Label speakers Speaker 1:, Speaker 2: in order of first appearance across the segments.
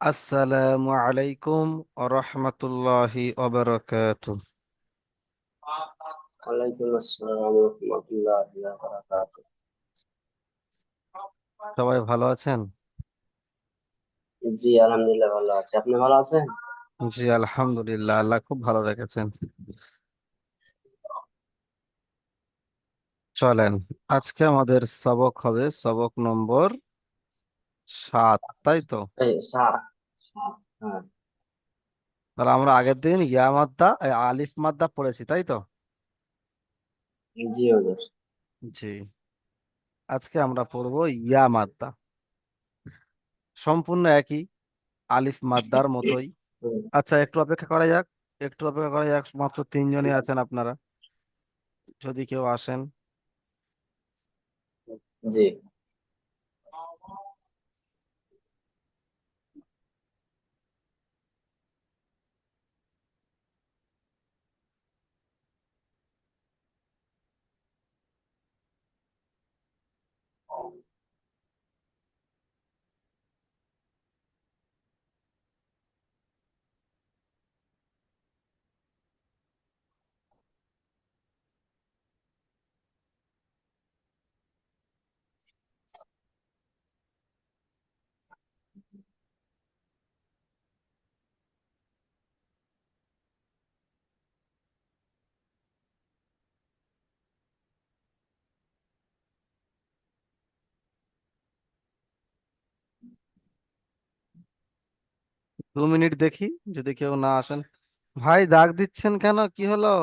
Speaker 1: আসসালামু আলাইকুম রহমতুল্লাহি ওবারাকাতুহ।
Speaker 2: ওয়ালাইকুম আসসালাম রহমতুল্লাহি ওয়া বারাকাতুহু।
Speaker 1: সবাই ভালো আছেন?
Speaker 2: জি, আলহামদুলিল্লাহ ভালো আছি। আপনি ভালো আছেন?
Speaker 1: জি, আলহামদুলিল্লাহ, আল্লাহ খুব ভালো রেখেছেন। চলেন, আজকে আমাদের সবক হবে সবক নম্বর 7, তাই তো?
Speaker 2: এই স্যার, স্যার, হ্যাঁ।
Speaker 1: তাহলে আমরা আগের দিন ইয়া মাদ্দা আলিফ মাদ্দা পড়েছি, তাই তো?
Speaker 2: জি হুজুর।
Speaker 1: জি, আজকে আমরা পড়বো ইয়া মাদ্দা, সম্পূর্ণ একই আলিফ মাদ্দার মতোই।
Speaker 2: হুম,
Speaker 1: আচ্ছা, একটু অপেক্ষা করা যাক, একটু অপেক্ষা করা যাক, মাত্র 3 জনই আছেন আপনারা, যদি কেউ আসেন।
Speaker 2: জি।
Speaker 1: 2 মিনিট দেখি, যদি কেউ না আসেন। ভাই, ডাক দিচ্ছেন কেন, কি হলো?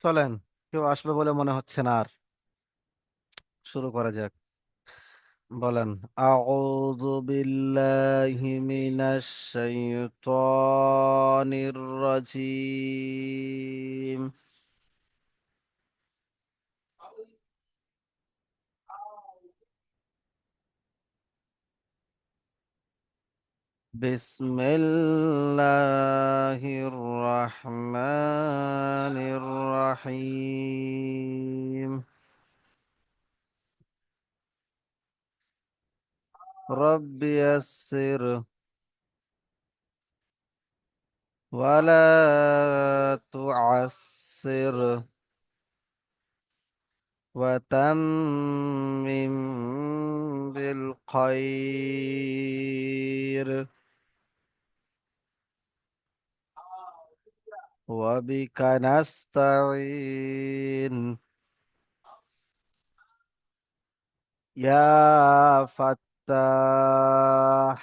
Speaker 1: চলেন, কেউ আসবে বলে মনে হচ্ছে না আর, শুরু করা যাক। বলেন, আউযু বিল্লাহি মিনাশ শাইতানির রাজিম। বিসমিল্লাহির রহমানির রহিম। রব্বি ইয়াসসির ওয়ালা তুআসসির وتمم بالخير وبك نستعين يا فتاح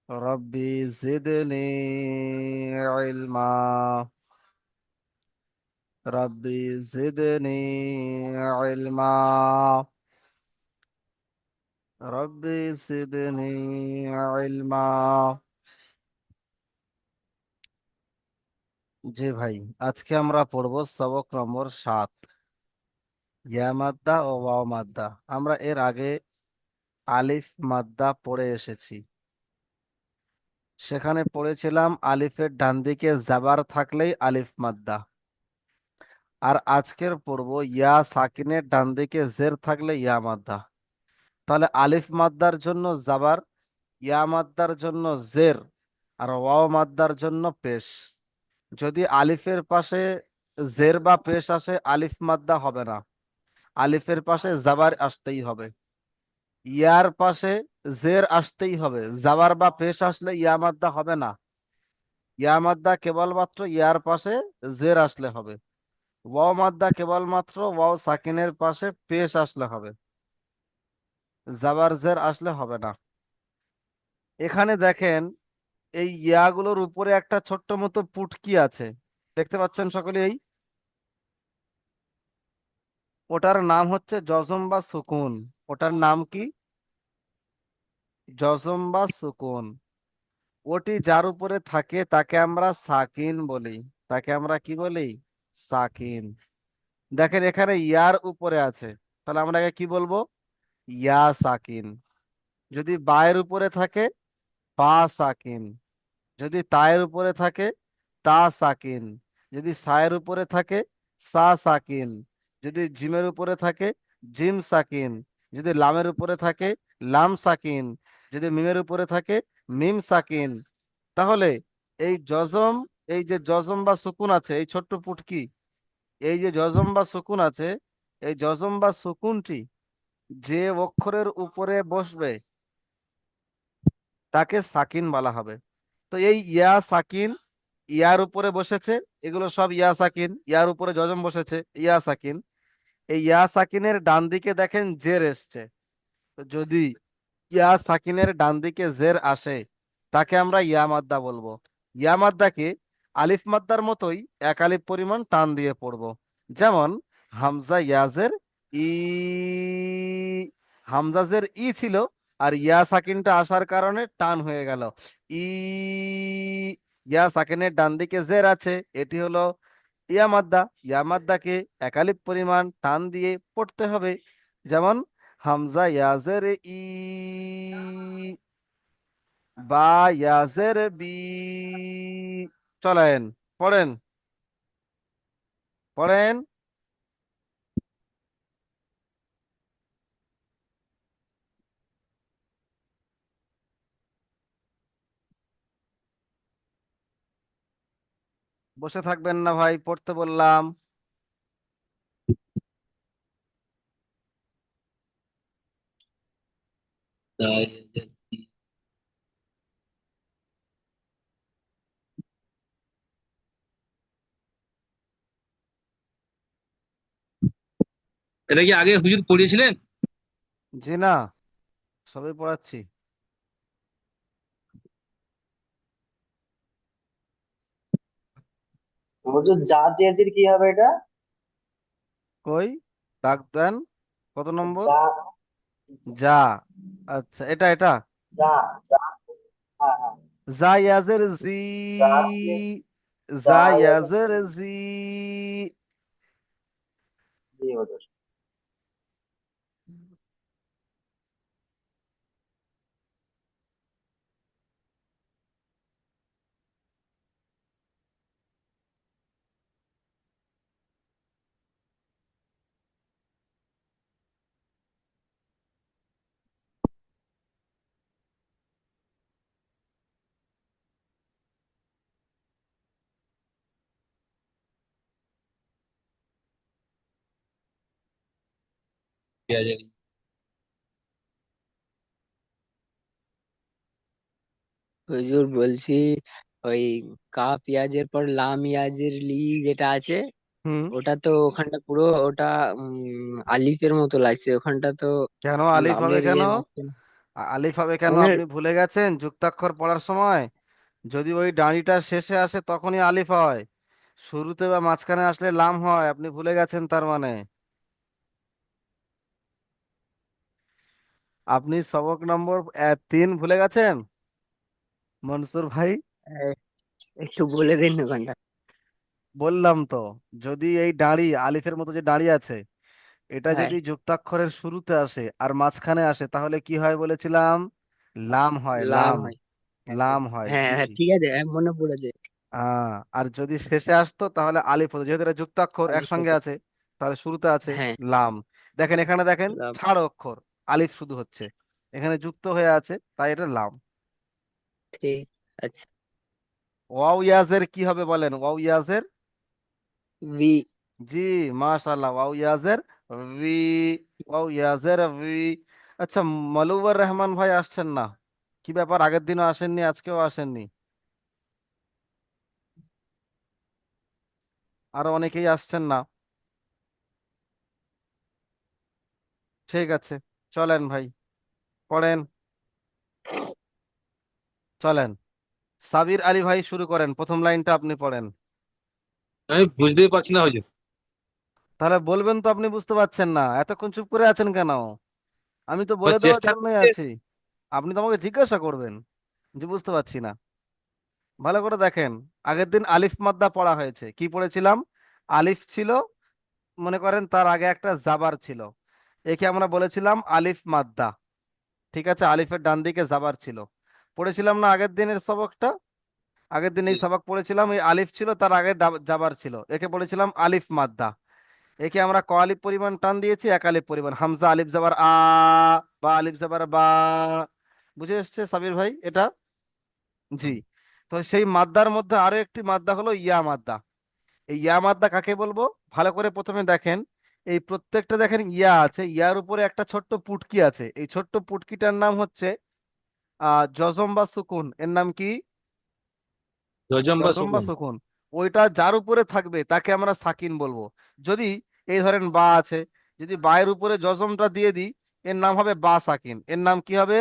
Speaker 1: ربي زدني علما ربي زدني علما ربي زدني علما। জি ভাই, আজকে আমরা পড়বো সবক নম্বর 7, ইয়া মাদ্দা ও ওয়াও মাদ্দা। আমরা এর আগে আলিফ মাদ্দা পড়ে এসেছি। সেখানে পড়েছিলাম আলিফের ডান দিকে জাবার থাকলেই আলিফ মাদ্দা। আর আজকের পড়ব ইয়া সাকিনের ডান দিকে জের থাকলে ইয়া মাদ্দা। তাহলে আলিফ মাদ্দার জন্য জাবার, ইয়া মাদ্দার জন্য জের, আর ওয়াও মাদ্দার জন্য পেশ। যদি আলিফের পাশে জের বা পেশ আসে আলিফ মাদ্দা হবে না, আলিফের পাশে জাবার আসতেই হবে। ইয়ার পাশে জের আসতেই হবে, জাবার বা পেশ আসলে ইয়া মাদ্দা হবে না। ইয়া মাদ্দা কেবলমাত্র ইয়ার পাশে জের আসলে হবে। ওয়াও মাদ্দা কেবলমাত্র ওয়াও সাকিনের পাশে পেশ আসলে হবে, জাবার জের আসলে হবে না। এখানে দেখেন এই ইয়াগুলোর উপরে একটা ছোট্ট মতো পুটকি আছে, দেখতে পাচ্ছেন সকলেই? ওটার নাম হচ্ছে জজম বা সুকুন। ওটার নাম কি? জজম বা সুকুন। ওটি যার উপরে থাকে তাকে আমরা সাকিন বলি। তাকে আমরা কি বলি? সাকিন। দেখেন এখানে ইয়ার উপরে আছে, তাহলে আমরা একে কি বলবো? ইয়া সাকিন। যদি বায়ের উপরে থাকে বা সাকিন। যদি তায়ের উপরে থাকে তা সাকিন। যদি সায়ের উপরে থাকে সা সাকিন। যদি জিমের উপরে থাকে জিম সাকিন। যদি লামের উপরে থাকে লাম সাকিন। যদি মিমের উপরে থাকে মিম সাকিন। তাহলে এই জজম, এই যে জজম বা সুকুন আছে, এই ছোট্ট পুটকি, এই যে জজম বা সুকুন আছে, এই জজম বা সুকুনটি যে অক্ষরের উপরে বসবে তাকে সাকিন বলা হবে। তো এই ইয়া সাকিন, ইয়ার উপরে বসেছে, এগুলো সব ইয়া সাকিন। ইয়ার উপরে জজম বসেছে, ইয়া সাকিন। এই ইয়া সাকিনের ডান দিকে দেখেন জের এসছে। তো যদি ইয়া সাকিনের ডান দিকে জের আসে তাকে আমরা ইয়া মাদ্দা বলবো। ইয়া মাদ্দাকে আলিফ মাদ্দার মতোই এক আলিফ পরিমাণ টান দিয়ে পড়বো। যেমন হামজা ইয়াজের ই, হামজা জের ই ছিল, আর ইয়া সাকিনটা আসার কারণে টান হয়ে গেল ই। ইয়া সাকিনের ডান দিকে জের আছে, এটি হলো ইয়া মাদ্দা। ইয়া মাদ্দাকে এক আলিফ পরিমাণ টান দিয়ে পড়তে হবে। যেমন হামজা ইয়াজের ই, বা ইয়াজের বি। চলেন পড়েন, পড়েন। বসে থাকবেন না ভাই, পড়তে বললাম।
Speaker 3: এটা কি আগে হুজুর পড়িয়েছিলেন?
Speaker 1: জি না, সবই পড়াচ্ছি।
Speaker 2: হুজুর যা চেয়েছিস কি হবে এটা?
Speaker 1: কই, দাগ দেন, কত নম্বর?
Speaker 2: যা
Speaker 1: যা। আচ্ছা, এটা এটা।
Speaker 2: যা যা, হ্যাঁ হ্যাঁ।
Speaker 1: জা ইয়াজের জি,
Speaker 2: যা দিয়ে, যা
Speaker 1: জা
Speaker 2: ইয়াদের
Speaker 1: ইয়াজের
Speaker 2: জি।
Speaker 1: জি।
Speaker 2: জি হুজুর।
Speaker 3: পেঁয়াজের।
Speaker 4: হুজুর বলছি, ওই কা পেঁয়াজের পর লাম ইয়াজের লি যেটা আছে,
Speaker 1: হুম।
Speaker 4: ওটা তো ওখানটা পুরো ওটা আলিফের মতো লাগছে ওখানটা তো।
Speaker 1: কেন আলিফ হবে
Speaker 4: লামের
Speaker 1: কেন?
Speaker 4: ইয়ে হচ্ছে না।
Speaker 1: আলিফ হবে কেন?
Speaker 4: মনে
Speaker 1: আপনি ভুলে গেছেন যুক্তাক্ষর পড়ার সময়? যদি ওই ডাঁড়িটা শেষে আসে তখনই আলিফ হয়, শুরুতে বা মাঝখানে আসলে লাম হয়। আপনি ভুলে গেছেন তার মানে। আপনি সবক নম্বর 3 ভুলে গেছেন মনসুর ভাই।
Speaker 4: আহ, একটু বলে দিন ওখানটা।
Speaker 1: বললাম তো, যদি এই দাঁড়ি আলিফের মতো যে দাঁড়ি আছে, এটা
Speaker 4: হ্যাঁ,
Speaker 1: যদি যুক্তাক্ষরের শুরুতে আসে আর মাঝখানে আসে তাহলে কি হয় বলেছিলাম? লাম হয়,
Speaker 4: লাম
Speaker 1: লাম।
Speaker 4: হয়। হ্যাঁ,
Speaker 1: লাম হয়,
Speaker 4: হ্যাঁ,
Speaker 1: জি।
Speaker 4: হ্যাঁ, ঠিক আছে, মনে পড়েছে।
Speaker 1: আর যদি শেষে আসতো তাহলে আলিফ হতো, যেহেতু এটা যুক্তাক্ষর
Speaker 4: আলিফ
Speaker 1: একসঙ্গে
Speaker 4: হতো।
Speaker 1: আছে, তাহলে শুরুতে আছে
Speaker 4: হ্যাঁ,
Speaker 1: লাম। দেখেন এখানে, দেখেন
Speaker 4: লাম।
Speaker 1: ছাড় অক্ষর, আলিফ শুধু হচ্ছে, এখানে যুক্ত হয়ে আছে, তাই এটা লাম।
Speaker 4: ঠিক আছে।
Speaker 1: ওয়াও ইয়াজের কি হবে বলেন? ওয়াও ইয়াজের,
Speaker 4: ভি।
Speaker 1: জি, মাশাআল্লাহ, ওয়াও ইয়াজের ভি। ওয়াও ইয়াজের ভি। আচ্ছা, মালুয়ার রহমান ভাই আসছেন না, কি ব্যাপার? আগের দিনও আসেননি, আজকেও আসেননি। আরো অনেকেই আসছেন না। ঠিক আছে, চলেন ভাই, পড়েন, চলেন। সাবির আলী ভাই শুরু করেন, প্রথম লাইনটা আপনি পড়েন।
Speaker 3: আমি বুঝতেই পারছি না হুজুর।
Speaker 1: তাহলে বলবেন তো, আপনি বুঝতে পারছেন না, এতক্ষণ চুপ করে আছেন কেন? আমি তো
Speaker 3: ওই
Speaker 1: বলে দেওয়ার
Speaker 3: চেষ্টা
Speaker 1: জন্যই
Speaker 3: করছি।
Speaker 1: আছি। আপনি তো আমাকে জিজ্ঞাসা করবেন যে বুঝতে পারছি না। ভালো করে দেখেন, আগের দিন আলিফ মাদ্দা পড়া হয়েছে, কি পড়েছিলাম? আলিফ ছিল, মনে করেন তার আগে একটা জাবার ছিল, একে আমরা বলেছিলাম আলিফ মাদ্দা। ঠিক আছে, আলিফের ডান দিকে জাবার ছিল, পড়েছিলাম না আগের দিনের সবকটা? আগের দিন
Speaker 3: জি।
Speaker 1: এই সবক পড়েছিলাম, এই আলিফ ছিল, তার আগে জাবার ছিল, একে বলেছিলাম আলিফ মাদ্দা। একে আমরা ক আলিফ পরিমাণ টান দিয়েছি, এক আলিফ পরিমাণ, হামজা আলিফ জাবার আ, বা আলিফ জাবার বা। বুঝে এসছে সাবির ভাই এটা? জি। তো সেই মাদ্দার মধ্যে আরো একটি মাদ্দা হলো ইয়া মাদ্দা। এই ইয়া মাদ্দা কাকে বলবো? ভালো করে প্রথমে দেখেন, এই প্রত্যেকটা দেখেন ইয়া আছে, ইয়ার উপরে একটা ছোট্ট পুটকি আছে, এই ছোট্ট পুটকিটার নাম হচ্ছে জজম বা সুকুন, এর নাম কি?
Speaker 3: জজম বা
Speaker 1: জজম বা
Speaker 3: সুকুন।
Speaker 1: সুকুন। ওইটা যার উপরে থাকবে তাকে আমরা সাকিন বলবো। যদি এই ধরেন বা আছে, যদি বায়ের উপরে জজমটা দিয়ে দিই, এর নাম হবে বা সাকিন, এর নাম কি হবে?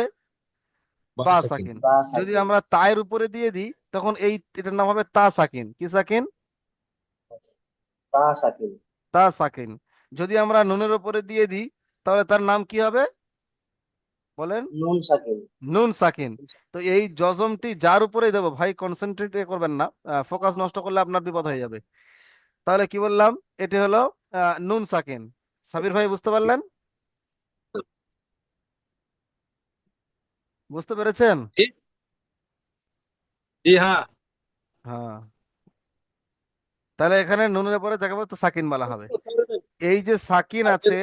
Speaker 3: বা
Speaker 1: বা
Speaker 3: সাকিন।
Speaker 1: সাকিন।
Speaker 2: বা
Speaker 1: যদি
Speaker 2: সাকিন।
Speaker 1: আমরা তায়ের উপরে দিয়ে দিই, তখন এটার নাম হবে তা সাকিন। কি সাকিন?
Speaker 2: তা সাকিন।
Speaker 1: তা সাকিন। যদি আমরা নুনের উপরে দিয়ে দিই, তাহলে তার নাম কি হবে বলেন?
Speaker 2: নুন সাকিন।
Speaker 1: নুন সাকিন। তো এই জজমটি যার উপরে দেবো ভাই, কনসেন্ট্রেট করবেন না, ফোকাস নষ্ট করলে আপনার বিপদ হয়ে যাবে। তাহলে কি বললাম? এটি হলো নুন সাকিন। সাবির ভাই বুঝতে পারলেন? বুঝতে পেরেছেন?
Speaker 3: জি। জি, হ্যাঁ।
Speaker 1: হ্যাঁ। তাহলে এখানে নুনের উপরে যাকে বলতো সাকিন বলা হবে। এই যে সাকিন আছে,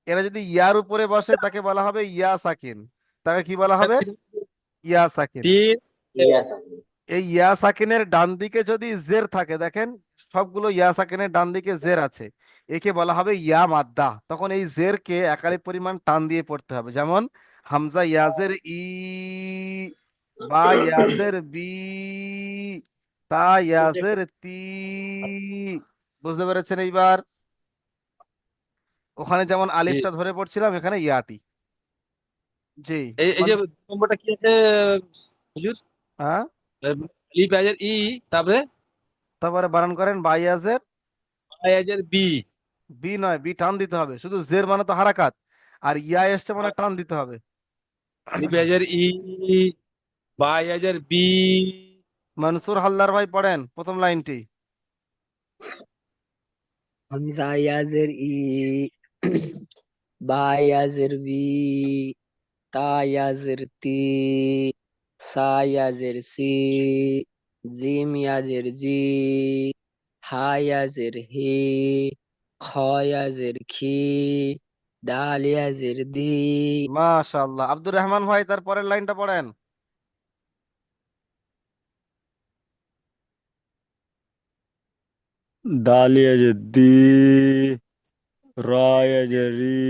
Speaker 1: এরা যদি ইয়ার উপরে বসে তাকে বলা হবে ইয়া সাকিন। তাকে কি বলা হবে? ইয়া সাকিন।
Speaker 3: তিন।
Speaker 2: ইয়া সাকিন।
Speaker 1: এই ইয়া সাকিনের ডান দিকে যদি জের থাকে, দেখেন সবগুলো ইয়া সাকিনের ডান দিকে জের আছে, একে বলা হবে ইয়া মাদ্দা। তখন এই জেরকে একালি পরিমাণ টান দিয়ে পড়তে হবে, যেমন হামজা ইয়াজের ই, বা ইয়াজের বি, তা ইয়াজের তি। বুঝতে পেরেছেন এইবার? ওখানে যেমন
Speaker 3: জি।
Speaker 1: আলিফটা ধরে পড়ছিলাম, এখানে ইয়াটি। জি।
Speaker 3: এই যে নম্বরটা কি আছে হুজুর?
Speaker 1: হ্যাঁ,
Speaker 3: লি পেঁয়াজের ই, তারপরে
Speaker 1: তারপরে বানান করেন বা ইয়াজের
Speaker 3: পেঁয়াজের বি।
Speaker 1: বি, নয় বি টান দিতে হবে, শুধু জের মানে তো হারাকাত, আর ইয়া এসছে মানে টান দিতে হবে।
Speaker 3: লি পেঁয়াজের ই, পেঁয়াজের বি।
Speaker 1: মনসুর হালদার ভাই পড়েন প্রথম লাইনটি।
Speaker 4: হামজা ইয়াজের ই, বা ইয়াজের বি, তা ইয়াজের তি, সা ইয়াজের সি, জিম ইয়াজের জি, হা ইয়াজের হি, খ ইয়াজের খি, দাল ইয়াজের দি।
Speaker 1: মাশাআল্লাহ, আব্দুর রহমান ভাই তার পরের লাইনটা পড়েন।
Speaker 5: দালিয়া যে দি, রয়া যে রি,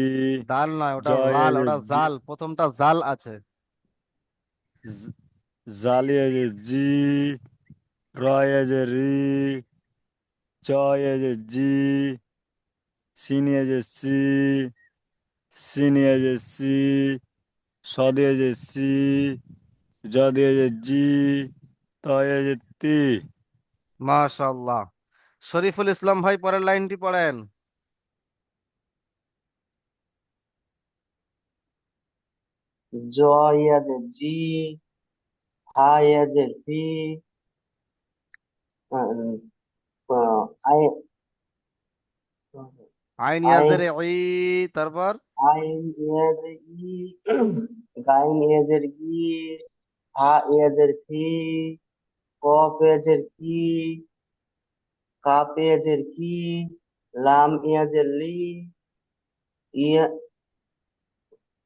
Speaker 1: দাল নয়, ওটা
Speaker 5: জয়া
Speaker 1: জাল,
Speaker 5: যে
Speaker 1: ওটা জাল, প্রথমটা জাল আছে।
Speaker 5: জালিয়া যে জি, রয়া যে রি, জয়া যে জি, সিনিয়া যে সি, সিনিয়া যে সি, সদিয়া যে সি, জদিয়া যে জি, তয়া যে তি।
Speaker 1: মাশাআল্লাহ। শরীফুল ইসলাম ভাই পরের লাইনটি পড়েন।
Speaker 2: জ ইয়াজের জি, হা ইয়াজের ফি, আহ, আহ, আই
Speaker 1: আইন
Speaker 2: আইন
Speaker 1: ইয়াজের ই, তারপর
Speaker 2: আইন ইয়াজের ই, গাইন ইয়াজের ই, হা ইয়াজের ফি, কফ ইয়াজের কি, কাপ ইয়াজের কি, লাম ইয়াজের লি, ইয়া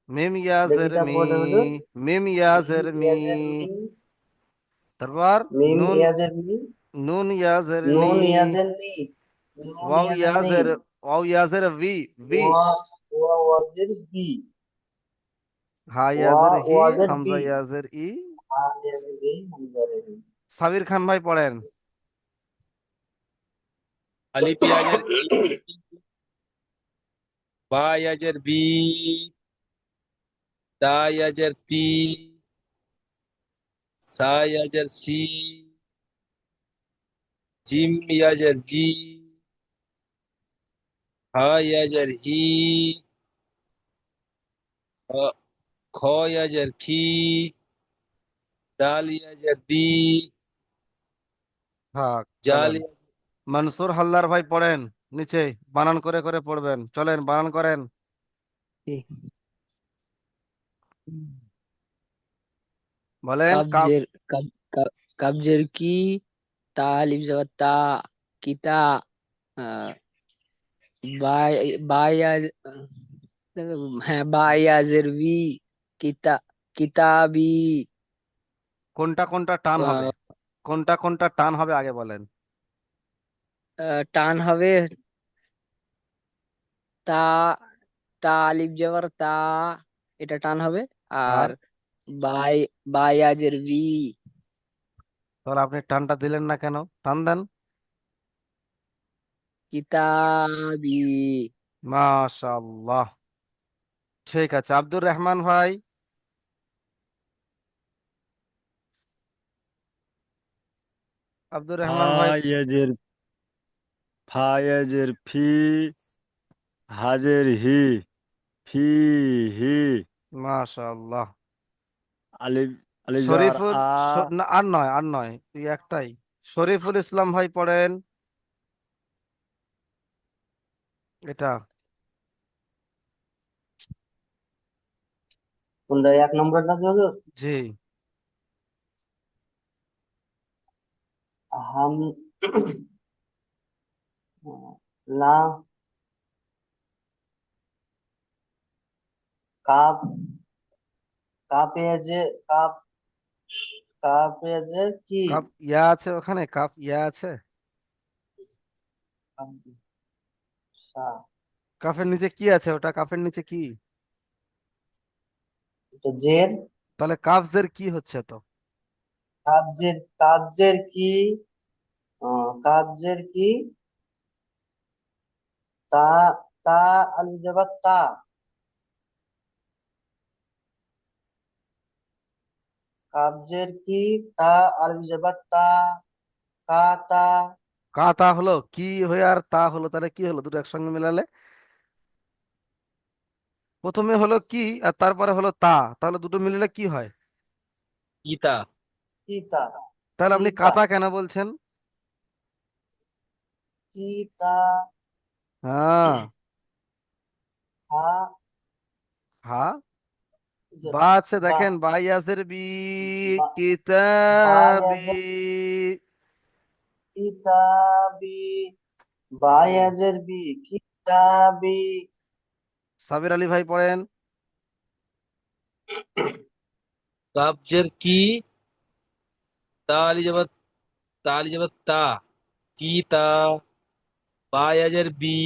Speaker 1: মিম ইয়াজের
Speaker 2: দেখিটা
Speaker 1: মি,
Speaker 2: পড়ে হলো
Speaker 1: মিম
Speaker 2: মিম
Speaker 1: ইয়াজের মি,
Speaker 2: ইয়াজের মি,
Speaker 1: তারপর
Speaker 2: মিম
Speaker 1: নুন,
Speaker 2: ইয়াজের মি,
Speaker 1: নুন ইয়াজের নি,
Speaker 2: নুন ইয়াজের নি, নুন
Speaker 1: ওয়াও
Speaker 2: ইয়াজের নি,
Speaker 1: ইয়াজের, ওয়াও ইয়াজের ভি, ভি,
Speaker 2: ওয়া ওয়া ওয়াজের বি,
Speaker 1: হা
Speaker 2: ওয়া
Speaker 1: ইয়াজের হি,
Speaker 2: ওয়াজের
Speaker 1: হামজা
Speaker 2: বি,
Speaker 1: ইয়াজের ই।
Speaker 2: হা ইয়াজের ই, হামজার ই।
Speaker 1: সাবির খান ভাই পড়েন।
Speaker 3: আলিফ ইয়াজের ই, বা ইয়াজের বি, দা ইয়াজের তি, সা ইয়াজের সি, জিম ইয়াজের জি, হা ইয়াজের হি, খ খ ইয়াজের খি, দাল ইয়াজের দি,
Speaker 1: হ্যাঁ
Speaker 3: জাল
Speaker 1: চলেন, মনসুর হালদার ভাই পড়েন, নিচে বানান করে করে পড়বেন, চলেন বানান করেন। বলেন কাপ।
Speaker 4: কাবজের কাবজের কি, তা আলিফ জবর তা, কিতা, আহ, বাই বায়াজ, হ্যাঁ বায়াজের বি, কিতা কিতাবি,
Speaker 1: কোনটা কোনটা টান হবে, কোনটা কোনটা টান হবে আগে বলেন।
Speaker 4: টান হবে তা, তা আলিফ জবর তা, এটা টান হবে।
Speaker 1: আর
Speaker 4: আর বাই বায়াজের বি,
Speaker 1: তাহলে আপনি টানটা দিলেন না কেন, টান দেন।
Speaker 4: কিতাবি।
Speaker 1: মাশাআল্লাহ, ঠিক আছে। আব্দুর রহমান ভাই, আব্দুর
Speaker 5: ফা
Speaker 1: রহমান ভাই।
Speaker 5: ইয়াজের ফা ইয়াজের ফি, হাজের হি, ফি হি,
Speaker 1: মাশাআল্লাহ।
Speaker 5: আলিফ আলিফ জবর
Speaker 1: শরীফুল,
Speaker 5: আ,
Speaker 1: না আর নয়, আর নয়, তুই একটাই। শরীফুল ইসলাম ভাই পড়েন এটা।
Speaker 2: কোনটা এক নম্বরটা হলো
Speaker 1: জি।
Speaker 2: হাম, লা, কাপ, কাপেজে, কাপ, কাপেজে কি,
Speaker 1: কাপ ইয়া আছে ওখানে, কাপ ইয়া আছে।
Speaker 2: সা,
Speaker 1: কাফের নিচে কি আছে, ওটা কাফের নিচে কি?
Speaker 2: এটা জের,
Speaker 1: তাহলে কাফজের কি হচ্ছে তো?
Speaker 2: কাবজের, কাবজের কি, কাবজের কি, তা, তা আলিফ জবর তা, কাবজের কি, তা আলিফ জবর তা, কা তা,
Speaker 1: কা তা হলো কি হয়ে, আর তা হলো, তাহলে কি হলো দুটো একসঙ্গে মিলালে? প্রথমে হলো কি আর তারপরে হলো তা, তাহলে দুটো মিলালে কি হয়?
Speaker 3: ইতা,
Speaker 2: কি তা,
Speaker 1: তাহলে
Speaker 2: কি
Speaker 1: আপনি
Speaker 2: তা,
Speaker 1: কাতা কেন বলছেন?
Speaker 2: কি তা,
Speaker 1: হ্যাঁ,
Speaker 2: হা,
Speaker 1: হ্যাঁ,
Speaker 2: জ-
Speaker 1: বা আছে
Speaker 2: বা,
Speaker 1: দেখেন, বাইয়াসের বি,
Speaker 2: বা,
Speaker 1: কিতাবি।
Speaker 2: কিতাবি, বায়াজের বি, কিতাবি,
Speaker 1: সাবির আলী ভাই পড়েন।
Speaker 3: কাবজের কি, তা আলি জবর, তা আলি জবর তা, কি তা, বা ইয়াজের বি,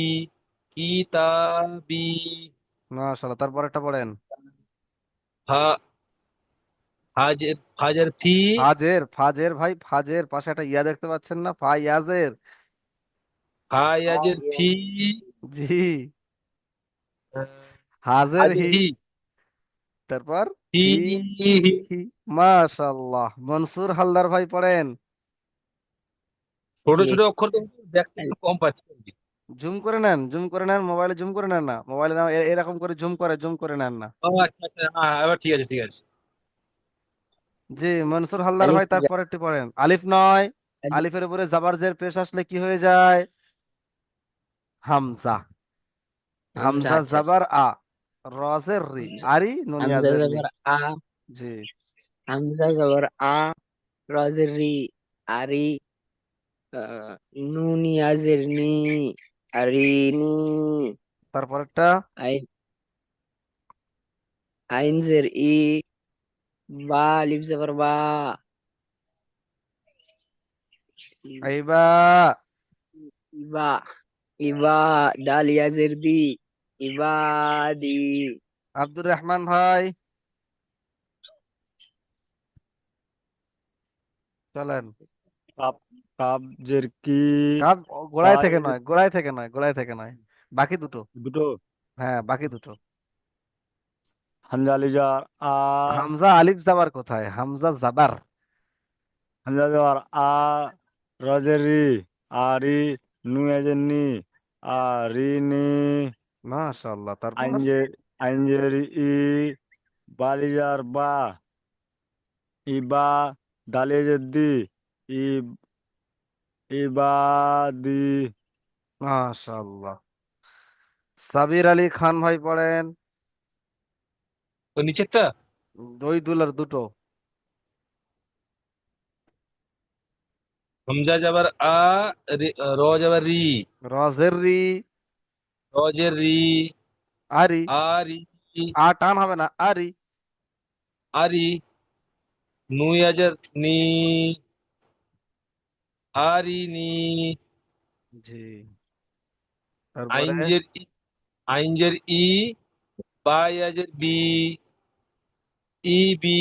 Speaker 3: কি তা বি,
Speaker 1: মাশাআল্লাহ, তারপরেরটা পড়েন।
Speaker 3: ফা হাজের ফাজের ফি,
Speaker 1: ফাজের, ফাজের ভাই, ফাজের পাশে একটা ইয়া দেখতে পাচ্ছেন না, ফায়াজের।
Speaker 3: ফা ইয়াজের ফি,
Speaker 1: জি। হাজের
Speaker 3: হাজের
Speaker 1: হি,
Speaker 3: হি,
Speaker 1: তারপর
Speaker 3: ফি
Speaker 1: ফি
Speaker 3: হি,
Speaker 1: হি। মাশাআল্লাহ, মনসুর হালদার ভাই পড়েন।
Speaker 3: ছোট
Speaker 4: কি
Speaker 3: ছোট অক্ষর তো দেখতে একটু কম পাচ্ছি আর কি।
Speaker 1: জুম করে নেন, জুম করে নেন, মোবাইলে জুম করে নেন না, মোবাইলে এরকম করে জুম করে, জুম করে নেন না।
Speaker 3: ও আচ্ছা আচ্ছা, হ্যাঁ হ্যাঁ, এবার ঠিক আছে ঠিক আছে।
Speaker 1: জি, মনসুর হালদার
Speaker 4: আলিফ
Speaker 1: ভাই তারপরেরটি পড়েন। আলিফ নয়,
Speaker 4: আলিফ
Speaker 1: আলিফের উপরে জাবার জের পেশ আসলে কি হয়ে যায়? হামজা।
Speaker 4: হামজা,
Speaker 1: হামজা
Speaker 4: আচ্ছা আচ্ছা।
Speaker 1: জাবার আ, রজের রি,
Speaker 4: হামজা,
Speaker 1: আরি নুন
Speaker 4: হামজা
Speaker 1: ইয়াজের লি।
Speaker 4: জবর আ,
Speaker 1: জি।
Speaker 4: হামজা জবর আ, রজের রি, আরি, আহ, নুন ইয়াজের নি, আরিনি,
Speaker 1: তারপরেরটা।
Speaker 4: আইন, আইনজের ই, বা আলিফ জবর বা,
Speaker 1: আইবা।
Speaker 4: ইবা, ইবা, দাল ইয়াজের দি, ইবাদি।
Speaker 1: আব্দুর রহমান ভাই, চলেন।
Speaker 5: কাপ কাপ জের কি
Speaker 1: কাপ, গোড়ায় থেকে
Speaker 5: ফায়ের
Speaker 1: নয়, গোড়ায় থেকে নয়, গোড়ায় থেকে নয়, বাকি দুটো।
Speaker 5: দুটো।
Speaker 1: হ্যাঁ, বাকি দুটো।
Speaker 5: হামজা লিজার আ,
Speaker 1: হামজা আলিফ জাবার কোথায়? হামজা জাবার।
Speaker 5: হামজা জবর আ, রজের রি, আরি, নুয়াজের নি, আরিনি,
Speaker 1: মাশাআল্লাহ। তারপর
Speaker 5: আইনজে আইনজের ই, বালিজার বা, ইবা, দালিজের দি, ই, ইবাদি।
Speaker 1: মাশাআল্লাহ। সাবির আলী খান ভাই পড়েন।
Speaker 3: তো নিচেরটা
Speaker 1: দুই দুলার দুটো।
Speaker 3: হামজা যাবার আ, র যাবার রি,
Speaker 1: রজের রি,
Speaker 3: রজের রি,
Speaker 1: আরি।
Speaker 3: আরি,
Speaker 1: আ টান হবে না, আরি।
Speaker 3: আরি, নুয়াজের নি, আরিনি,
Speaker 1: জি। তারপরে
Speaker 3: আইনজের ই, আইনজের ই, বায়াজের বি, ই বি,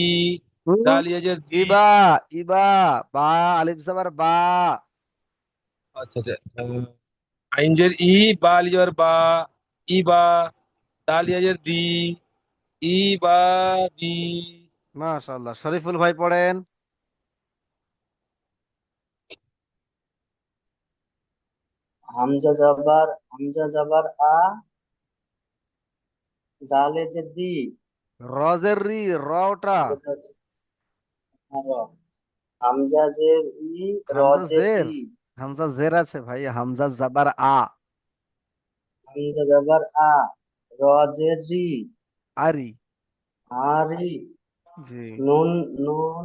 Speaker 1: হুম?
Speaker 3: দালিয়াজের দি।
Speaker 1: ইবা, ইবা, বা আলিফ জাবার বা।
Speaker 3: আচ্ছা আচ্ছা। আইনজের ই, বা আলিজার বা, ই বা, দালিয়াজের দি, ই বা দি।
Speaker 1: মাশাআল্লাহ। শরীফুল ভাই পড়েন।
Speaker 2: হামজা জবর আ, দালের দি,
Speaker 1: রজের রি, র ওটা।
Speaker 2: হামজা জের ই,
Speaker 1: হামজা
Speaker 2: রজের
Speaker 1: জের,
Speaker 2: রি,
Speaker 1: হামজা জের আছে ভাই, হামজা জাবার আ।
Speaker 2: হামজা জবর আ, রজের রি,
Speaker 1: আরি।
Speaker 2: আরি,
Speaker 1: জি।
Speaker 2: নুন, নুন,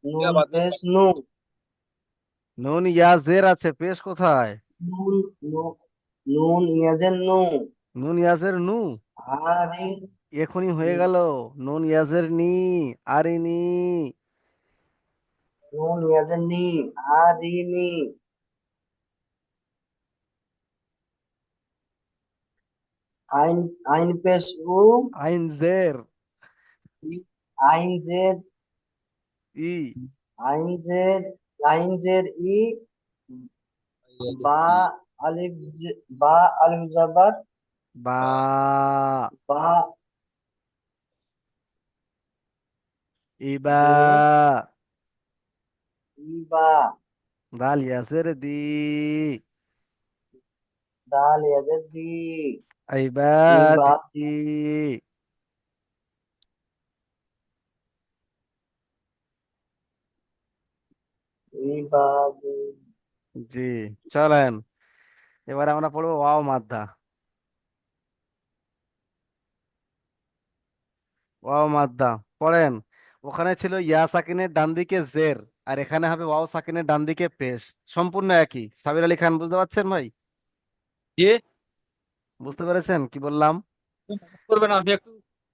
Speaker 3: ইয়া
Speaker 2: নুন
Speaker 3: বাদ দাও।
Speaker 2: পেশ নু,
Speaker 1: নুন ইয়া জের আছে, পেশ কোথায়?
Speaker 2: নুন, নু- নুন ইয়াজের নু,
Speaker 1: নুন ইয়াজের নু।
Speaker 2: আরি,
Speaker 1: এখনই হয়ে গেল। নুন ইয়াজের নি, আরি নি।
Speaker 2: নুন ইয়াজের নি, আরি নি, আইন, আইন পেশ উ,
Speaker 1: আইন জের,
Speaker 2: আইন জের,
Speaker 1: ই।
Speaker 2: আইন জের, আইন জের ই, বা বা আলিফ জবর
Speaker 1: বা।
Speaker 2: বা,
Speaker 1: ইবা।
Speaker 2: জি, ইবা,
Speaker 1: দাল ইয়াজের দি।
Speaker 2: দাল ইয়াজের দি, ইবা,
Speaker 1: আইবাদি।
Speaker 2: ইবা,
Speaker 1: জি। চলেন, এবারে আমরা পড়বো ওয়াও মাদ্দা। ওয়াও মাদ্দা পড়েন। ওখানে ছিল ইয়া সাকিনের ডান দিকে জের, আর এখানে হবে ওয়াও সাকিনের ডান দিকে পেশ। সম্পূর্ণ একই। সাবির আলী খান বুঝতে পারছেন ভাই?
Speaker 3: যে
Speaker 1: বুঝতে পেরেছেন কি বললাম?
Speaker 3: মাফ করবেন, আমি একটু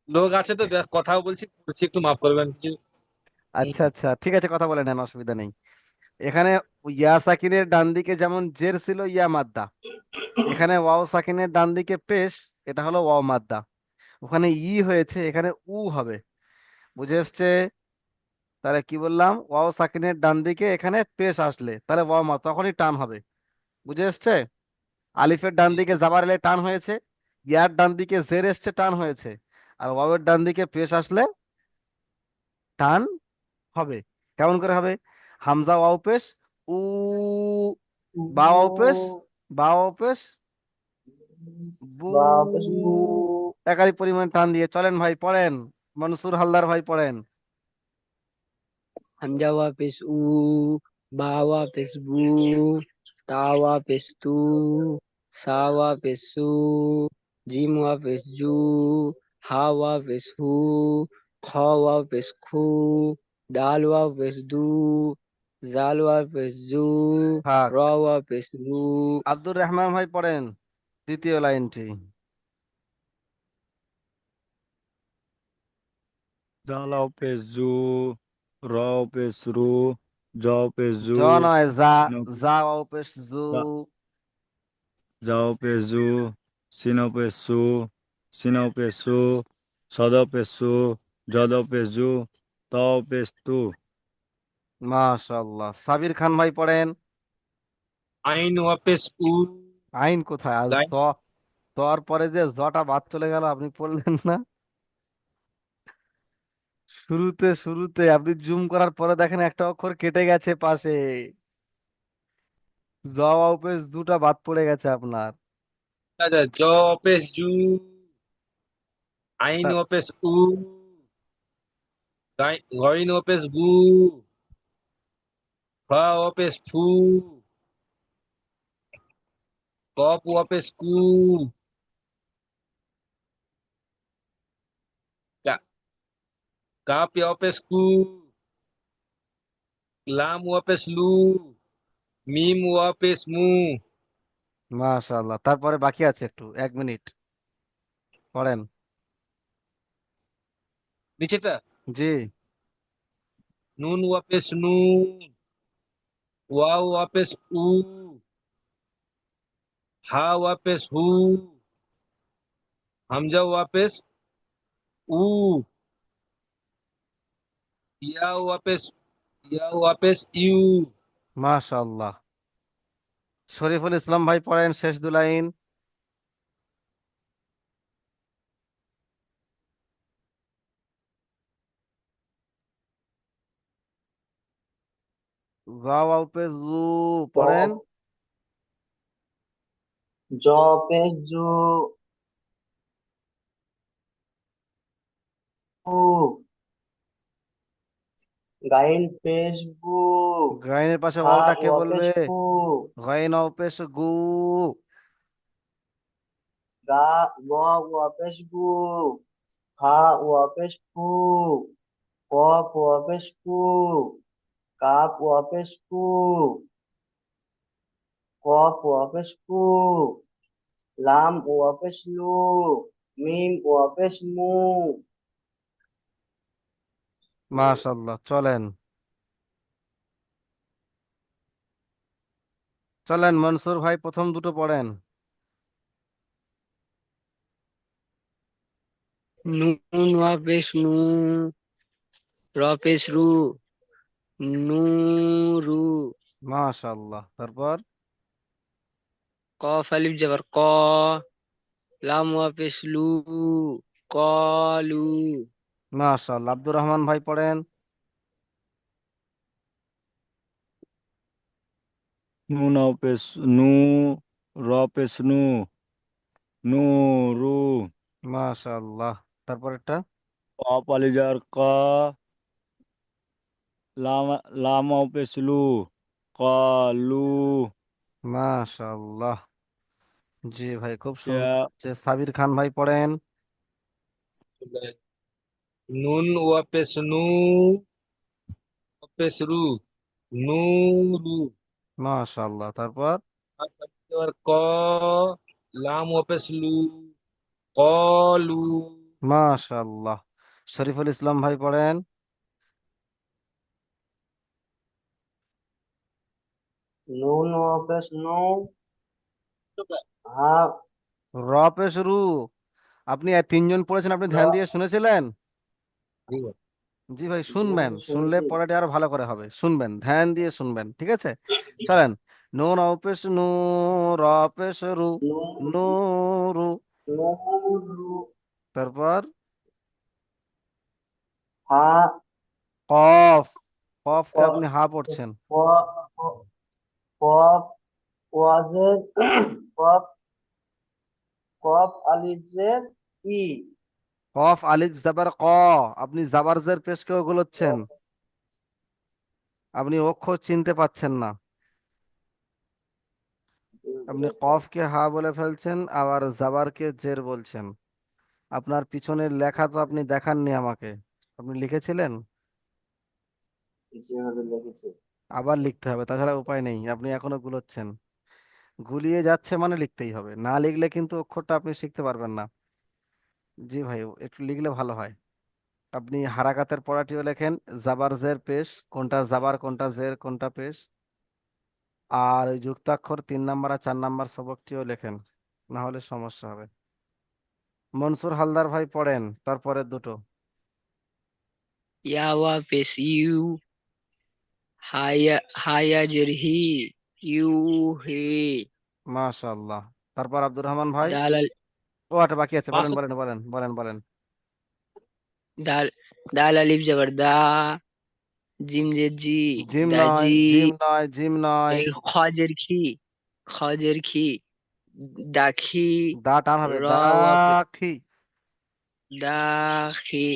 Speaker 3: লোক আছে তো কথাও বলছি করছি, একটু মাফ করবেন কিছু।
Speaker 1: আচ্ছা আচ্ছা, ঠিক আছে, কথা বলে নেন, অসুবিধা নেই। এখানে ইয়া সাকিনের ডান দিকে যেমন জের ছিল ইয়া মাদ্দা, এখানে ওয়াও সাকিনের ডান দিকে পেশ, এটা হলো ওয়াও মাদ্দা। ওখানে ই হয়েছে, এখানে উ হবে। বুঝে এসছে? তাহলে কি বললাম, ওয়াও সাকিনের ডান দিকে এখানে পেশ আসলে তাহলে ওয়াও মাদ্দা, তখনই টান হবে। বুঝে এসছে? আলিফের ডান দিকে জাবার এলে টান হয়েছে, ইয়ার ডান দিকে জের এসছে, টান হয়েছে। আর ওয়াওয়ের ডান দিকে পেশ আসলে টান হবে। কেমন করে হবে? হামজা ওয়াও পেশ, উ, বা ওয়াও পেশ, বা ওয়াও পেশ, বু।
Speaker 2: বা পেশ বু,
Speaker 1: একাধিক পরিমাণ টান দিয়ে চলেন ভাই, পড়েন। মনসুর হালদার ভাই পড়েন।
Speaker 4: হামজা ওয়াপেস উ, বা ওয়াপেস বু, তা ওয়াপেস তু, সা ওয়াপেস সু, জিম ওয়া পেশ জু, হা ওয়া পেশ হু, খ ওয়া পেশ খু, দাল ওয়া পেশ দু, জাল ওয়া পেশ জু,
Speaker 1: থাক।
Speaker 4: র ওয়া পেশ রু।
Speaker 1: আব্দুর রহমান ভাই পড়েন দ্বিতীয় লাইনটি।
Speaker 5: জালাও পেশ জু, রাও পেশ রু, যাও পেশ
Speaker 1: জ
Speaker 5: জু,
Speaker 1: নয় যা,
Speaker 5: সিনো
Speaker 1: যা ও পেশ জু।
Speaker 5: যাও পেশ জু, সিনো পেশ সু, সিনো পেশ সু, সদ পেশ সু, জদ পেশ জু, তাও পেশ তু।
Speaker 1: মাশাআল্লাহ। সাবির খান ভাই পড়েন।
Speaker 3: আইন ওয়াপেস উ।
Speaker 1: আইন কোথায় আজ
Speaker 3: গাইন।
Speaker 1: ত, তর পরে যে জটা বাদ চলে গেল, আপনি পড়লেন না? শুরুতে শুরুতে আপনি জুম করার পরে দেখেন একটা অক্ষর কেটে গেছে পাশে। জ অপেশ দুটা বাদ পড়ে গেছে আপনার।
Speaker 3: আচ্ছা, জ ওয়াপেস জু। আইন
Speaker 1: তা-
Speaker 3: ওয়াপেস উ। গইন ওয়াপেস গু। ফা ওয়াপেস ফু। কপ ওয়াপেস কু। কা- কাপ ওয়াপেস কু। লাম ওয়াপেস লু। মিম ওয়াপেস মু।
Speaker 1: মাশাআল্লাহ। তারপরে বাকি আছে একটু, 1 মিনিট পড়েন।
Speaker 3: নিচেটা।
Speaker 1: জি।
Speaker 3: নুন ওয়াপেস নু। ওয়াও ওয়াপেস উ। হা ওয়াপেস হু। হামজা ওয়াপেস উ। ইয়া ওয়াপেস, ইয়া ওয়াপেস ইউ।
Speaker 1: মাশাআল্লাহ। শরীফুল ইসলাম ভাই পড়েন শেষ 2 লাইন। গাওয়া পেশ জু
Speaker 2: ক
Speaker 1: পড়েন।
Speaker 2: জ পেশ জু, গাইন পেশ গু,
Speaker 1: গাইনের পাশে
Speaker 2: হা
Speaker 1: ওয়াওটা কে
Speaker 2: ওয়া পেশ
Speaker 1: বলবে?
Speaker 2: ফু,
Speaker 1: গাইন অপেশ গু।
Speaker 2: গা ওয়া পেশ গু, হা ওয়া পেশ ফু, কফ ওয়া পেশ ফু, কাপ ওয়া পেশ ফু, কফ ওয়া পেশ ফু, লাম ওয়া পেশ লু, মিম ওয়া পেশ মু।
Speaker 1: মাশাআল্লাহ। চলেন চলেন, মনসুর ভাই প্রথম দুটো পড়েন।
Speaker 4: নুন ওয়া পেশ নু, র পেশ রু, নুরু।
Speaker 1: মাশাআল্লাহ। তারপর
Speaker 4: কফ আলিফ জবর ক, লাম ওয়া পেশ লু, কলু।
Speaker 1: মাশাআল্লাহ। আব্দুর রহমান ভাই পড়েন।
Speaker 5: নুন পেশ নু, র পেশ নু, নু রু,
Speaker 1: মাশাআল্লাহ। তারপরেরটা
Speaker 5: পালিজার ক, লাম লাম পেশ লু, কলু।
Speaker 1: মাশাআল্লাহ। জি ভাই, খুব সুন্দর
Speaker 5: ইয়া
Speaker 1: হচ্ছে। সাবির খান ভাই পড়েন।
Speaker 3: নুন ওয়াপেস নু। ওয়াপেস রু। নুরু।
Speaker 1: মাশাআল্লাহ। তারপর
Speaker 3: আর ক। লাম ওয়াপেস লু। কলু।
Speaker 1: মাশাআল্লাহ। শরীফুল ইসলাম ভাই পড়েন।
Speaker 2: নুন ওয়া পেশ নু, হা
Speaker 1: র পেশ রু। আপনি তিনজন পড়েছেন, আপনি ধ্যান দিয়ে শুনেছিলেন? জি ভাই, শুনবেন, শুনলে
Speaker 2: শুনেছি।
Speaker 1: পড়াটা আরো ভালো করে হবে। শুনবেন, ধ্যান দিয়ে শুনবেন, ঠিক আছে? চলেন। নুন অপেশ নু, র পেশ রু, নূরু।
Speaker 2: নুরু,
Speaker 1: তারপর
Speaker 2: হা
Speaker 1: কফ, কফকে
Speaker 2: ক-
Speaker 1: আপনি হা পড়ছেন।
Speaker 2: ক- কফ ওয়াজের কফ, কফ আলিজের ই,
Speaker 1: কফ আলিফ জাবার ক, আপনি জাবার জের পেশকে ওগুলোচ্ছেন, আপনি অক্ষর চিনতে পাচ্ছেন না। আপনি কফকে হা বলে ফেলছেন, আবার জাবারকে জের বলছেন। আপনার পিছনের লেখা তো আপনি দেখাননি আমাকে, আপনি লিখেছিলেন?
Speaker 2: যেভাবে লিখেছে।
Speaker 1: আবার লিখতে হবে, তাছাড়া উপায় নেই, আপনি এখনো গুলোচ্ছেন। গুলিয়ে যাচ্ছে মানে লিখতেই হবে, না লিখলে কিন্তু অক্ষরটা আপনি শিখতে পারবেন না। জি ভাই, একটু লিখলে ভালো হয়। আপনি হারাকাতের পড়াটিও লেখেন, জাবার জের পেশ, কোনটা জাবার কোনটা জের কোনটা পেশ। আর ওই যুক্তাক্ষর 3 নাম্বার আর 4 নাম্বার সবকটিও লেখেন, না হলে সমস্যা হবে। মনসুর হালদার ভাই পড়েন তারপরে দুটো।
Speaker 4: ইয়া ওয়া পেশ ইউ, হায়া জের হি, ইউ হি।
Speaker 1: মাশাআল্লাহ। তারপর আব্দুর রহমান ভাই।
Speaker 4: দাল
Speaker 1: ও একটা বাকি আছে, বলেন
Speaker 3: মাসুদ
Speaker 1: বলেন বলেন বলেন বলেন।
Speaker 4: দাল দাল আলিফ জবর দা, জিম জের জি,
Speaker 1: জিম নয়,
Speaker 4: দাজি।
Speaker 1: জিম নয়, জিম নয়।
Speaker 4: এই খজের খি, খজের খি, দাখি।
Speaker 1: দা টান হবে,
Speaker 4: র
Speaker 1: দা
Speaker 4: ওয়া
Speaker 1: খি।
Speaker 4: দাখি,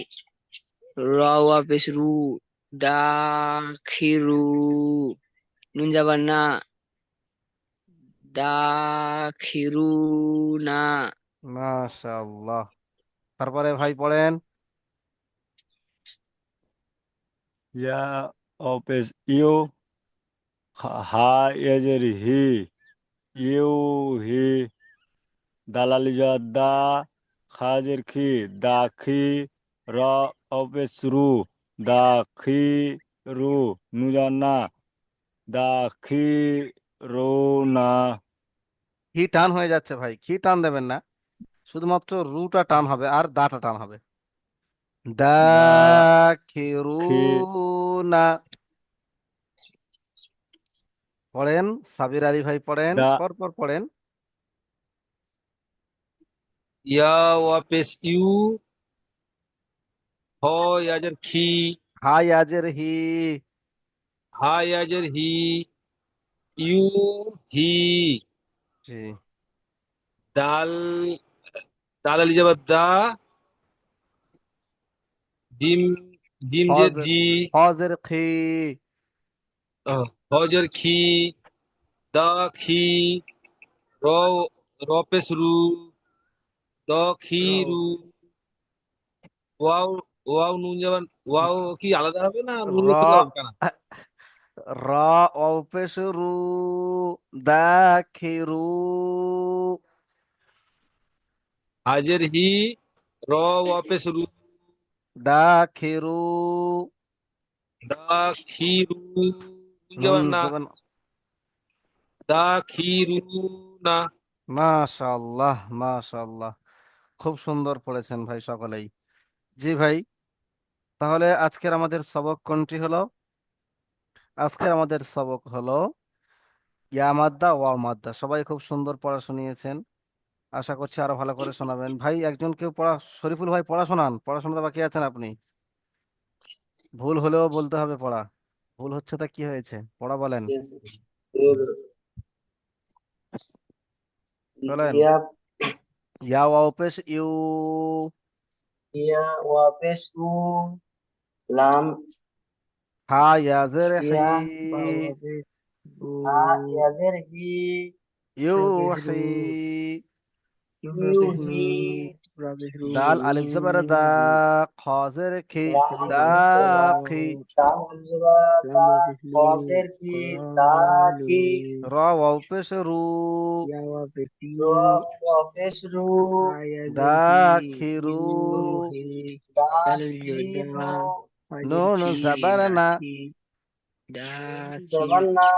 Speaker 4: র ওয়া পেশ রু, দাখিরু। নুন যাবার না, দাখিরুনা।
Speaker 1: মাশাআল্লাহ। তারপরে ভাই পড়েন।
Speaker 5: ইয়া অপেশ ইউ, হা এজের হি, ইউ হি। দালালি দা, খাজের খি, দাখি। র অপেশ রু, দাখি রু। নুজান্না, দাখি রু না।
Speaker 1: খি টান হয়ে যাচ্ছে ভাই, খি টান দেবেন না, শুধুমাত্র রুটা টান হবে আর দাটা টান হবে।
Speaker 5: দাখি
Speaker 1: দাখিরুনা। পড়েন, সাবির আলী ভাই পড়েন,
Speaker 5: দা
Speaker 1: পর পর পড়েন।
Speaker 3: ইয়া ওয়াপেস ইউ, হ ইয়াজের খি,
Speaker 1: হাই আজের হি।
Speaker 3: হা ইয়াজের হি, ইউ হি।
Speaker 1: জি।
Speaker 3: দাল দাল আলি যাবার দা, জিম জিম জের
Speaker 1: হজের,
Speaker 3: জি,
Speaker 1: হজের খি।
Speaker 3: হজের খি, দা খি। র রপেস রু, দ খি রু। ওয়াও, ওয়াও নুন যাবার, ওয়াও কি আলাদা হবে না নুন
Speaker 1: র,
Speaker 3: মুখস্থ করা হবে কানা?
Speaker 1: র অপেশ রু, দাখিরু।
Speaker 3: হাজের হি, র ওয়াপেস রু,
Speaker 1: দাখিরু।
Speaker 3: দা খি রু। নুন
Speaker 1: নুন
Speaker 3: যাবার না,
Speaker 1: জবান।
Speaker 3: দা খি রু না।
Speaker 1: মাশাআল্লাহ মাশাআল্লাহ, খুব সুন্দর পড়েছেন ভাই সকলেই। জি ভাই, তাহলে আজকের আমাদের সবক কোনটি হলো? আজকের আমাদের সবক হলো ইয়া মাদ্দা ওয়া মাদ্দা। সবাই খুব সুন্দর পড়া শুনিয়েছেন, আশা করছি আরো ভালো করে শোনাবেন। ভাই একজন কেউ পড়া, শরীফুল ভাই পড়া শোনান, পড়া শোনাতে বাকি আছেন আপনি। ভুল হলেও বলতে হবে পড়া, ভুল হচ্ছে তা কি হয়েছে, পড়া বলেন।
Speaker 2: ঠিক আছে। এর
Speaker 1: চলেন।
Speaker 2: ইয়া,
Speaker 1: ইয়া ওয়া পেশ ইউ।
Speaker 2: ইয়া ওয়াপেশ উ, লাম
Speaker 1: হা ইয়াজের হি।
Speaker 2: ইয়া,
Speaker 4: বা ওয়া পেশ উ,
Speaker 2: হা ইয়াজের হি,
Speaker 1: ইউ
Speaker 4: র পেশ রু,
Speaker 1: হি।
Speaker 4: ইউ র
Speaker 2: ইউ
Speaker 4: পেশ নু,
Speaker 2: হি।
Speaker 4: র পেশ রু,
Speaker 1: দাল আলিফ জবর দা, খাজের খি।
Speaker 2: লাম
Speaker 1: দা খি।
Speaker 2: লাম আলজের
Speaker 4: লাম
Speaker 2: দা,
Speaker 4: ওয়া পেশ লু,
Speaker 2: কজের কি, দা
Speaker 4: কালু।
Speaker 2: কি।
Speaker 1: র ওয়া পেশ রু,
Speaker 4: ইয়া ওয়া পেশ
Speaker 2: র
Speaker 4: ইউ,
Speaker 2: ওয়াপেশ রু,
Speaker 4: হায়া জের হি,
Speaker 1: দাখিরু।
Speaker 4: You he.
Speaker 2: দা
Speaker 4: দাল
Speaker 2: খি
Speaker 4: দা,
Speaker 2: রু,
Speaker 4: হাজের
Speaker 1: নুন
Speaker 4: খি,
Speaker 1: জবর না।
Speaker 4: দাখি,
Speaker 2: নুন
Speaker 4: দাখি,
Speaker 2: জবান্না,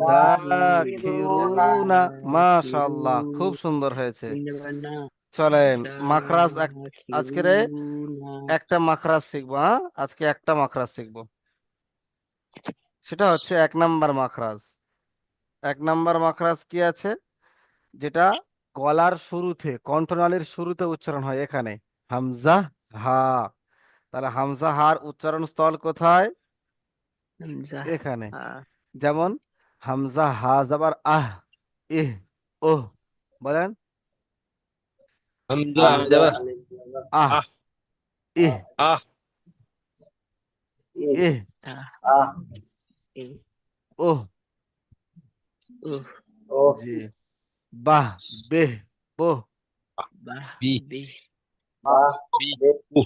Speaker 2: দা
Speaker 4: দাখি,
Speaker 2: খি রু না।
Speaker 1: দাখিরুনা।
Speaker 4: দাখিরু।
Speaker 1: মাশাআল্লাহ, খুব সুন্দর হয়েছে।
Speaker 4: নুন যাবার না,
Speaker 1: চলেন, মাখরাজ আজকে
Speaker 4: দাখিরুনা।
Speaker 1: একটা মাখরাজ শিখবো, হ্যাঁ আজকে একটা মাখরাজ শিখবো, সেটা হচ্ছে 1 নাম্বার মাখরাজ। 1 নাম্বার মাখরাজ কি আছে, যেটা গলার শুরুতে, কণ্ঠনালীর শুরুতে উচ্চারণ হয়, এখানে হামজা হা। তাহলে হামজা হার উচ্চারণ স্থল কোথায়?
Speaker 4: হামজা
Speaker 1: এখানে।
Speaker 4: হা,
Speaker 1: যেমন হামজা হা জাবার আহ, ইহ, ওহ। বলেন
Speaker 3: হামজা
Speaker 1: আহ,
Speaker 3: যাবার
Speaker 2: আলিফ জবর
Speaker 1: আহ,
Speaker 3: আহ,
Speaker 1: ইহ,
Speaker 3: আহ,
Speaker 2: ই,
Speaker 1: ইহ,
Speaker 4: আহ,
Speaker 2: আহ,
Speaker 4: ই,
Speaker 1: ওহ।
Speaker 2: ও,
Speaker 1: জি। বাহ, বেহ, বোহ।
Speaker 4: বাহ
Speaker 3: বি
Speaker 4: বে
Speaker 2: বা
Speaker 3: বি
Speaker 2: বে
Speaker 3: উ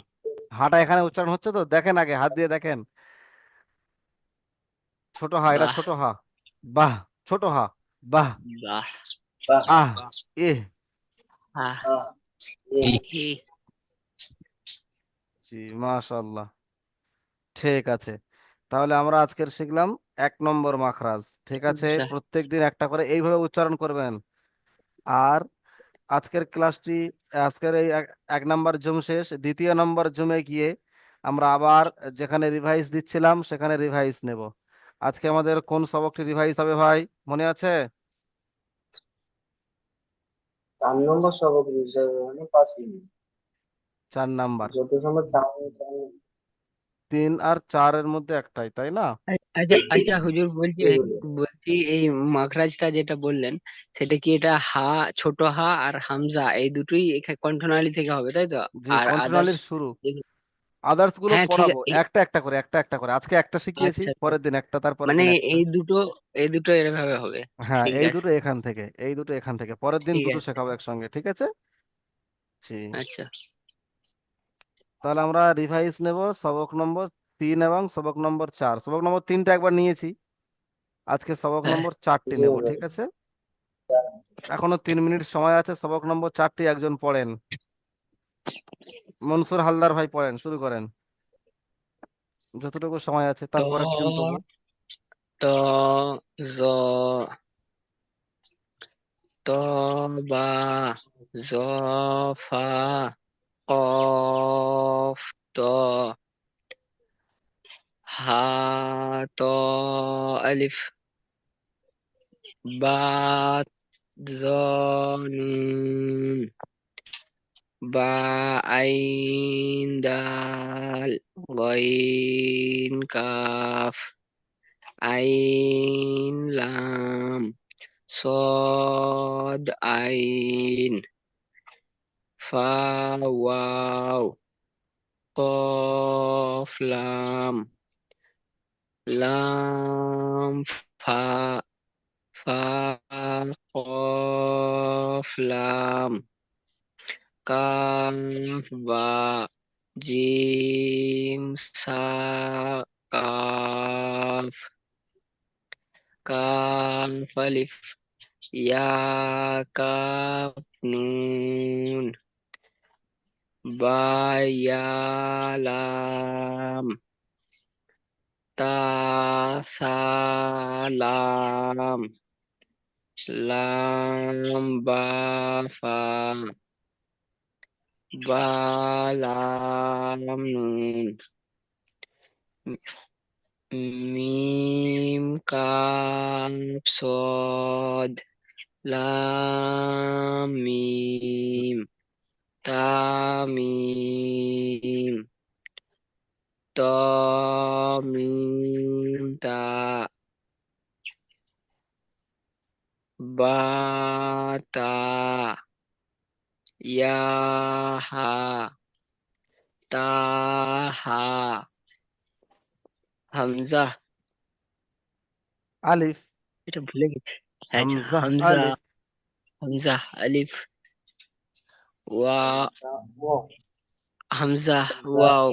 Speaker 1: হাটা এখানে উচ্চারণ হচ্ছে তো, দেখেন আগে হাত দিয়ে দেখেন। ছোট হা, এটা
Speaker 4: বাহ
Speaker 1: ছোট হা। বাহ, ছোট হা। বাহ।
Speaker 4: বাহ
Speaker 2: বা
Speaker 1: আহ, এহ।
Speaker 4: আহ
Speaker 2: আ এ
Speaker 3: ই
Speaker 4: হে
Speaker 1: জি, মাশাআল্লাহ। ঠিক আছে, তাহলে আমরা আজকের শিখলাম 1 নম্বর মাখরাজ। ঠিক আছে,
Speaker 4: হামজা
Speaker 1: প্রত্যেকদিন একটা করে এইভাবে উচ্চারণ করবেন। আর আজকের ক্লাসটি, আজকের এই 1 নম্বর জুম শেষ। 2য় নম্বর জুমে গিয়ে আমরা আবার যেখানে রিভাইজ দিচ্ছিলাম সেখানে রিভাইজ নেব। আজকে আমাদের কোন সবকটি রিভাইজ হবে ভাই, মনে আছে?
Speaker 2: 4 নম্বর সবক বিষয় মানে 5 মিনিট
Speaker 1: 4 নাম্বার।
Speaker 2: যত সময় চার চার
Speaker 1: 3 আর 4-এর মধ্যে একটাই, তাই না?
Speaker 4: আচ্ছা আচ্ছা হুজুর, বলছি
Speaker 2: মিনিট
Speaker 4: বলছি এই মাখরাজটা যেটা বললেন, সেটা কি এটা হা, ছোট হা আর হামজা এই দুটোই কণ্ঠনালী থেকে হবে তাই তো?
Speaker 1: যে
Speaker 4: আর আদার্স?
Speaker 1: কন্টিনিউয়ালির শুরু। আদার্স গুলো
Speaker 4: হ্যাঁ ঠিক
Speaker 1: পড়াবো
Speaker 4: আছে
Speaker 1: একটা একটা করে, একটা একটা করে। আজকে একটা শিখিয়েছি,
Speaker 4: আচ্ছা আচ্ছা,
Speaker 1: পরের দিন একটা, তারপরের
Speaker 4: মানে
Speaker 1: দিন একটা।
Speaker 4: এই দুটো এভাবে হবে।
Speaker 1: হ্যাঁ,
Speaker 4: ঠিক
Speaker 1: এই
Speaker 4: আছে,
Speaker 1: দুটো এখান থেকে, এই দুটো এখান থেকে, পরের দিন
Speaker 4: ঠিক
Speaker 1: দুটো
Speaker 4: আছে,
Speaker 1: শেখাবো একসঙ্গে, ঠিক আছে? জি।
Speaker 4: আচ্ছা।
Speaker 1: তাহলে আমরা রিভাইজ নেব সবক নম্বর 3 এবং সবক নম্বর 4। সবক নম্বর 3টা একবার নিয়েছি, আজকে সবক
Speaker 4: হ্যাঁ
Speaker 1: নম্বর 4টি
Speaker 2: জি
Speaker 1: নেব,
Speaker 2: ভাই।
Speaker 1: ঠিক আছে? এখনো 3 মিনিট সময় আছে। সবক নম্বর 4টি একজন পড়েন। মনসুর হালদার ভাই পড়েন, শুরু করেন। যতটুকু সময় আছে,
Speaker 4: তো
Speaker 1: তারপর একজন তবু।
Speaker 4: তো জ তো বা ফা কফ তো হা তো আলিফ বা নুন বা আইন দাল গইন কাফ আইন লাম صاد عين فا واو قاف لام فا فا قاف لام كاف با جيم سا كاف كاف ألف يا كاف نون با يا لام تا ثا لام لام با فا با لام نون ميم كاف صاد لام ميم تا ميم تا ميم تا با تا ইয়া হা তা হা হামজা,
Speaker 1: আলিফ,
Speaker 4: এটা ভুলে গেছি। আচ্ছা,
Speaker 1: হামজা,
Speaker 4: হামজা
Speaker 1: আলিফ।
Speaker 4: হামজা আলিফ ওয়া
Speaker 2: ও
Speaker 4: হামজা
Speaker 2: যা
Speaker 4: ওয়াও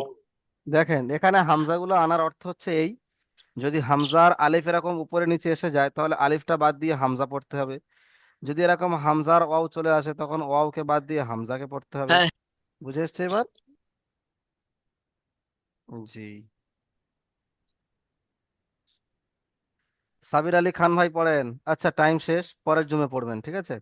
Speaker 1: দেখেন এখানে হামজাগুলো আনার অর্থ হচ্ছে এই, যদি হামজার আলিফ এরকম উপরে নিচে এসে যায় তাহলে আলিফটা বাদ দিয়ে হামজা পড়তে হবে। যদি এরকম হামজার ওয়াও চলে আসে তখন ওয়াওকে বাদ দিয়ে হামজাকে পড়তে হবে।
Speaker 4: হ্যাঁ।
Speaker 1: বুঝে এসছে এবার? জি। সাবির আলী খান ভাই পড়েন। আচ্ছা, টাইম শেষ, পরের জুমে পড়বেন, ঠিক আছে?